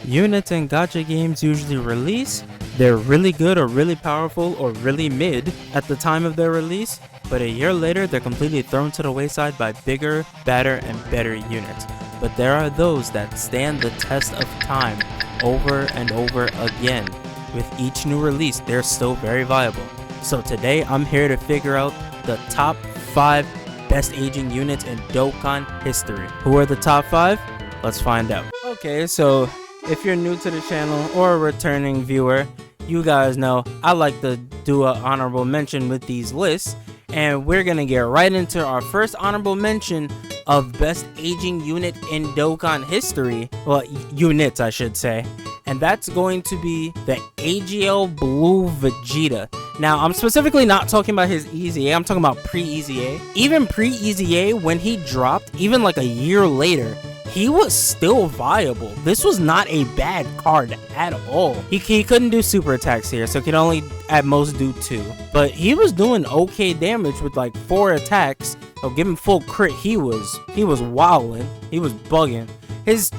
Units in gacha games usually release. They're really good or really powerful or really mid at the time of their release, but a year later they're completely thrown to the wayside by bigger, badder, and better units. But there are those that stand the test of time over and over again. With each new release, they're still very viable. So today I'm here to figure out the top 5 best aging units in Dokkan history. Who are the top 5? Let's find out. Okay, so if you're new to the channel or a returning viewer, you guys know I like to do an honorable mention with these lists, and we're gonna get right into our first honorable mention of best aging unit in Dokkan history. Well, units I should say, and that's going to be the AGL Blue Vegeta. Now, I'm specifically not talking about his EZA, I'm talking about pre-EZA. Even pre-EZA, when he dropped, even like a year later, he was still viable. This was not a bad card at all. He couldn't do super attacks here, so he could only at most do 2. But he was doing okay damage with like 4 attacks. So give him full crit, he was wilding. He was bugging. His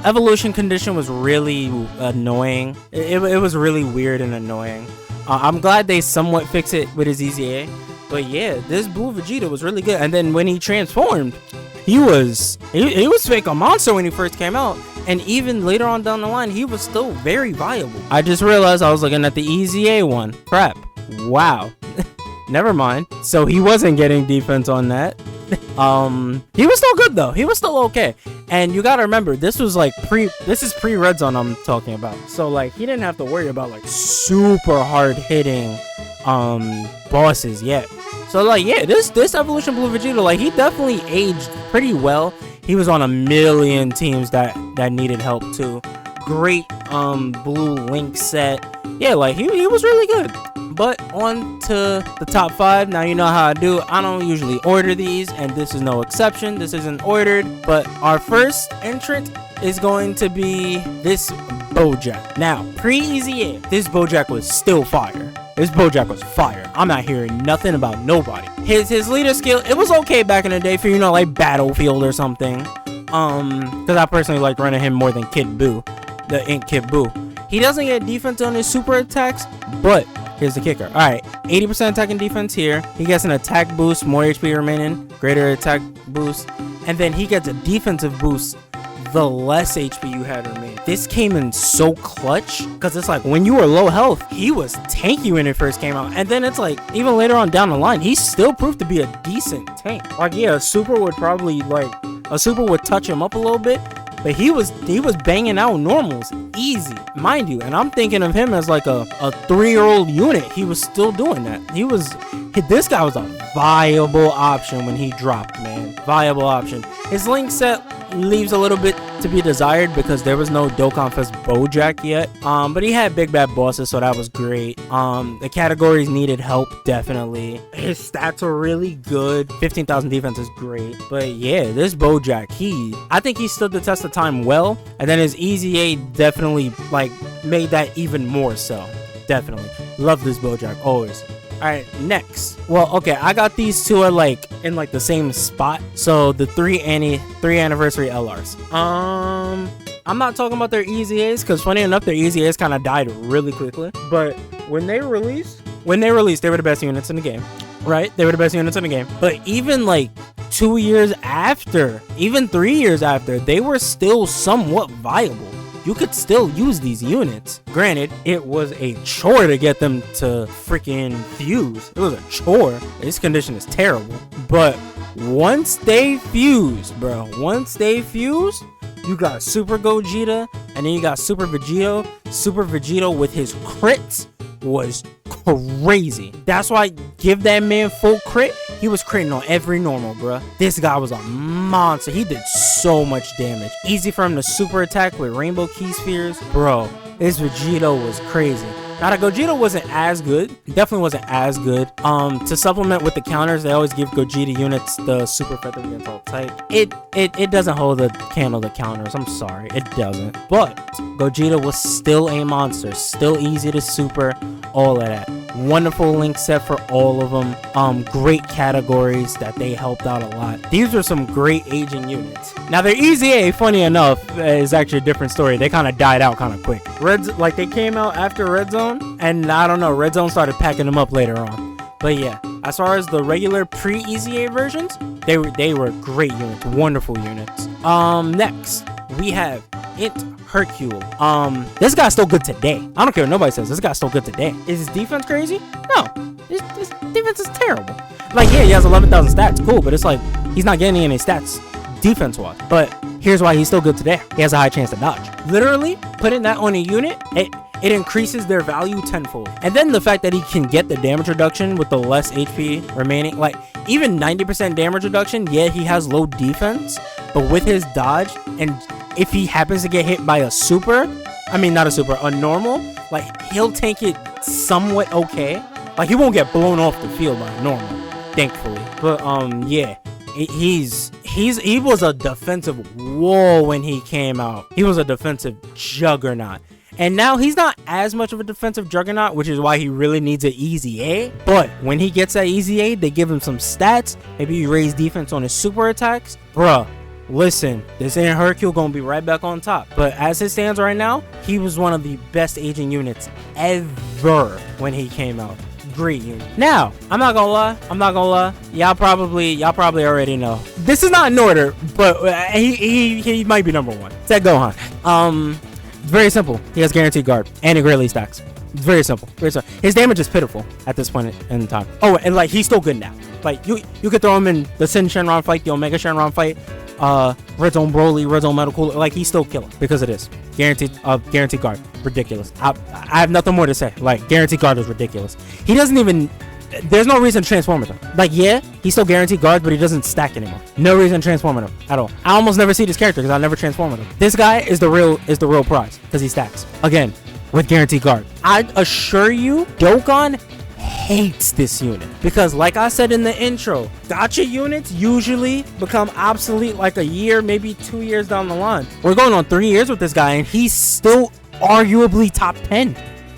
evolution condition was really annoying. It was really weird and annoying. I'm glad they somewhat fixed it with his EZA. But yeah, this Blue Vegeta was really good. And then when he transformed, he was fake a monster when he first came out, and even later on down the line he was still very viable. I just realized I was looking at the EZA one. Crap. Wow. Never mind. So he wasn't getting defense on that. He was still good though. He was still okay. And you gotta remember, this is pre-red zone I'm talking about. So like he didn't have to worry about like super hard hitting bosses yet. So like yeah, this evolution Blue Vegeta, like he definitely aged pretty well. He was on a million teams that needed help too. Great blue link set. Yeah, like he was really good. But on to the top 5. Now you know how I do. I don't usually order these, and this is no exception. This isn't ordered, but our first entrant is going to be this Bojack. Now, pre-EZA, this Bojack was still fire. This Bojack was fire. I'm not hearing nothing about nobody. His leader skill, it was okay back in the day for, you know, like Battlefield or something. Because I personally like running him more than Kid Buu, the Ink Kid Buu. He doesn't get defense on his super attacks, but here's the kicker. All right, 80% attack and defense here. He gets an attack boost, more HP remaining, greater attack boost, and then he gets a defensive boost the less HP you had remaining. This came in so clutch, because it's like when you were low health, he was tanky when it first came out, and then it's like even later on down the line, he still proved to be a decent tank. Like yeah, a super would touch him up a little bit, but he was banging out normals easy, mind you. And I'm thinking of him as like a 3-year-old unit. He was still doing that. This guy was a viable option when he dropped, man. Viable option. His link set leaves a little bit to be desired because there was no Dokkan Fest Bojack yet. But he had big bad bosses, so that was great. The categories needed help, definitely. His stats were really good. 15,000 defense is great. But yeah, this Bojack, I think he stood the test of time well. And then his EZA definitely like made that even more so. Definitely. Love this Bojack, always. Alright, next. Well, okay, I got these two are like in like the same spot. So the 3 anniversary LRs. I'm not talking about their EZAs, because funny enough, their EZAs kind of died really quickly. But when they released, they were the best units in the game. Right? They were the best units in the game. But even like 2 years after, even 3 years after, they were still somewhat viable. You could still use these units. Granted, it was a chore to get them to freaking fuse. It was a chore. This condition is terrible. But once they fused, bro, you got Super Gogeta, and then you got Super Vegito. Super Vegito with his crits was crazy. That's why give that man full crit. He was critting on every normal, bruh. This guy was a monster. He did so much damage. Easy for him to super attack with Rainbow Key Spheres. Bro, this Vegito was crazy. Now the Gogeta wasn't as good, definitely wasn't as good. To supplement with the counters, they always give Gogeta units the super feather against all type. It doesn't hold a candle to counters, I'm sorry, it doesn't. But Gogeta was still a monster, still easy to super, all of that. Wonderful link set for all of them. Great categories that they helped out a lot. These were some great aging units. Now their Easy A, funny enough, is actually a different story. They kind of died out kind of quick. Like they came out after Red Zone, and I don't know, Red Zone started packing them up later on. But yeah, as far as the regular pre-Easy A versions, they were great units, wonderful units. Next we have Int Hercule. This guy's still good today. I don't care what nobody says, this guy's still good today. Is his defense crazy? No, his defense is terrible. Like, yeah, he has 11,000 stats, cool, but it's like he's not getting any stats defense wise. But here's why he's still good today. He has a high chance to dodge. Literally putting that on a unit, it increases their value tenfold. And then the fact that he can get the damage reduction with the less HP remaining, like even 90% damage reduction, yeah, he has low defense, but with his dodge, and if he happens to get hit by a super, I mean not a super, a normal, like he'll tank it somewhat okay. Like he won't get blown off the field by a normal, thankfully. But yeah, he was a defensive wall when he came out. He was a defensive juggernaut. And now he's not as much of a defensive juggernaut, which is why he really needs an Easy A. But when he gets that Easy A, they give him some stats. Maybe you raise defense on his super attacks. Bruh, listen, this ain't Hercule gonna be right back on top. But as it stands right now, he was one of the best aging units ever when he came out. Great unit. Now, I'm not gonna lie. Y'all probably already know. This is not in order, but he might be number one. Said Gohan. Very simple. He has guaranteed guard and he greatly stacks. Very simple. Very simple. His damage is pitiful at this point in time. Oh, and like he's still good now. Like you could throw him in the Sin Shenron fight, the Omega Shenron fight, Red Zone Broly, Red Zone Metal Cooler. Like he's still killing because it is guaranteed guard. Ridiculous. I have nothing more to say. Like guaranteed guard is ridiculous. He doesn't even. There's no reason to transform with him. Like, yeah, he's still guaranteed guards, but he doesn't stack anymore. No reason to transform with him at all. I almost never see this character because I never transform with him. This guy is the real prize because he stacks. Again, with guaranteed guard. I assure you, Dokkan hates this unit because, like I said in the intro, gacha units usually become obsolete like a year, maybe 2 years down the line. We're going on 3 years with this guy, and he's still arguably top 10.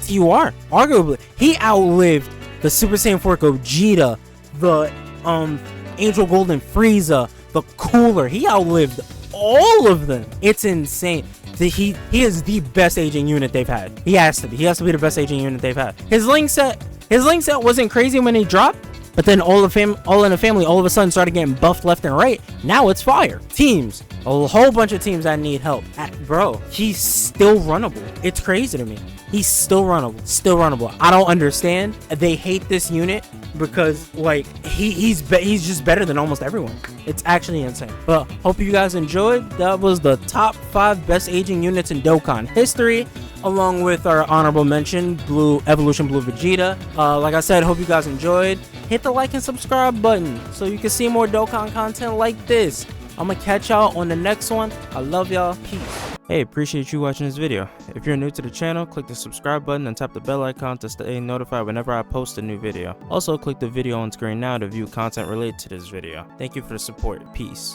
TUR, arguably. He outlived the Super Saiyan 4 Gogeta, the Angel Golden Frieza, the Cooler. He outlived all of them. It's insane. He is the best aging unit they've had. He has to be. He has to be the best aging unit they've had. His link set wasn't crazy when he dropped, but then all in the family all of a sudden started getting buffed left and right. Now it's fire. Teams, a whole bunch of teams that need help. Bro, he's still runnable. It's crazy to me. He's still runnable. I don't understand. They hate this unit because like he's just better than almost everyone. It's actually insane. But hope you guys enjoyed. That was the top 5 best aging units in Dokkan history, along with our honorable mention, Evolution Blue Vegeta. Like I said, hope you guys enjoyed. Hit the like and subscribe button so you can see more Dokkan content like this. I'm gonna catch y'all on the next one. I love y'all. Peace. Hey, appreciate you watching this video. If you're new to the channel, click the subscribe button and tap the bell icon to stay notified whenever I post a new video. Also, click the video on screen now to view content related to this video. Thank you for the support. Peace.